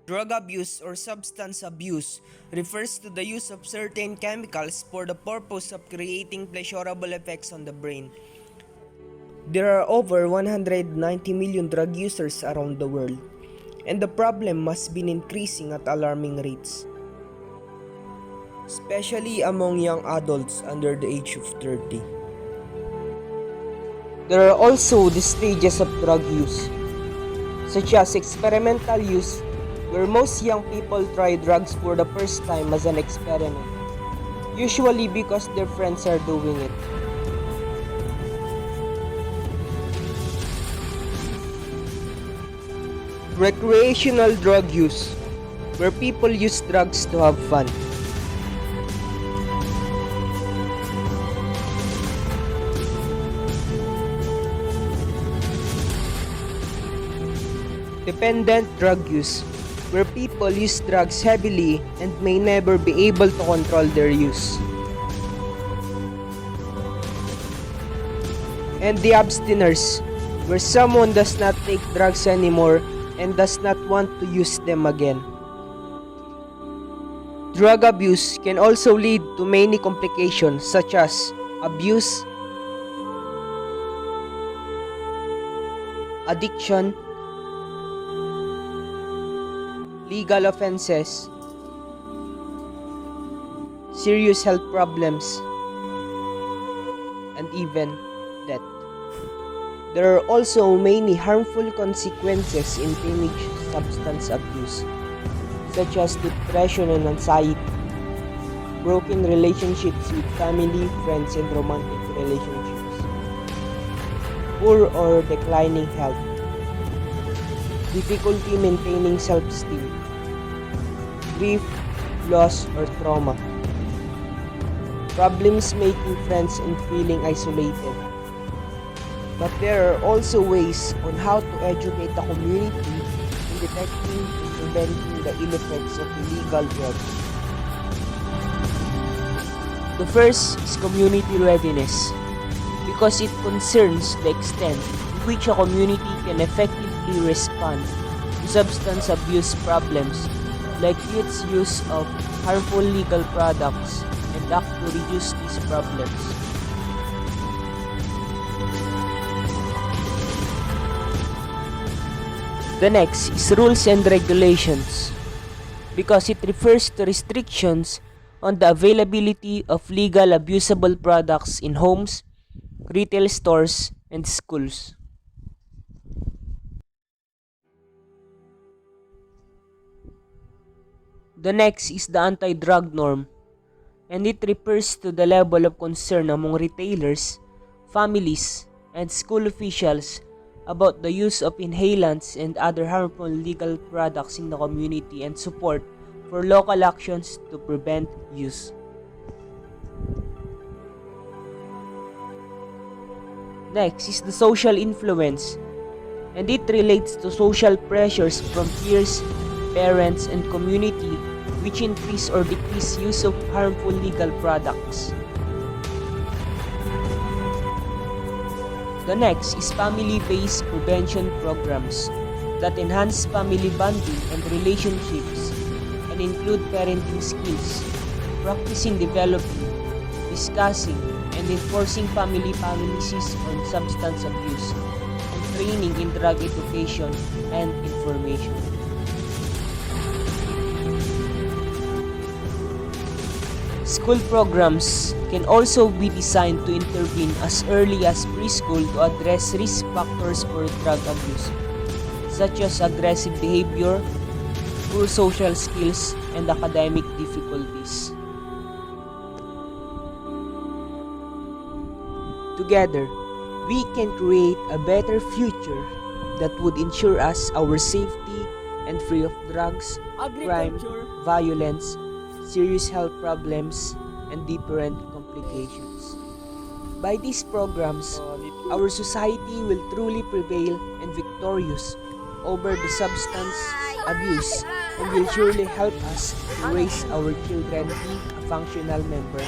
Drug abuse or substance abuse refers to the use of certain chemicals for the purpose of creating pleasurable effects on the brain. There are over 190 million drug users around the world, and the problem has been increasing at alarming rates, especially among young adults under the age of 30. There are also the stages of drug use, such as experimental use, where most young people try drugs for the first time as an experiment, usually because their friends are doing it. Recreational drug use, where people use drugs to have fun. Dependent drug use, where people use drugs heavily and may never be able to control their use. And the abstiners, where someone does not take drugs anymore and does not want to use them again. Drug abuse can also lead to many complications such as abuse, addiction, legal offenses, serious health problems, and even death. There are also many harmful consequences in teenage substance abuse, such as depression and anxiety, broken relationships with family, friends, and romantic relationships, poor or declining health, difficulty maintaining self-esteem, grief, loss, or trauma, problems making friends and feeling isolated. But there are also ways on how to educate the community in detecting and preventing the ill effects of illegal drugs. The first is community readiness, because it concerns the extent to which a community can effectively respond to substance abuse problems like youth's use of harmful legal products and act to reduce these problems. The next is rules and regulations, because it refers to restrictions on the availability of legal abusable products in homes, retail stores, and schools. The next is the anti-drug norm, and it refers to the level of concern among retailers, families, and school officials about the use of inhalants and other harmful legal products in the community and support for local actions to prevent use. Next is the social influence, and it relates to social pressures from peers, parents, and community which increase or decrease use of harmful legal products. The next is family-based prevention programs that enhance family bonding and relationships and include parenting skills, practicing developing, discussing, and enforcing family policies on substance abuse, and training in drug education and information. School programs can also be designed to intervene as early as preschool to address risk factors for drug abuse, such as aggressive behavior, poor social skills, and academic difficulties. Together, we can create a better future that would ensure us our safety and free of drugs, crime, violence, serious health problems, and different complications. By these programs, our society will truly prevail and victorious over the substance abuse and will surely help us to raise our children to be a functional member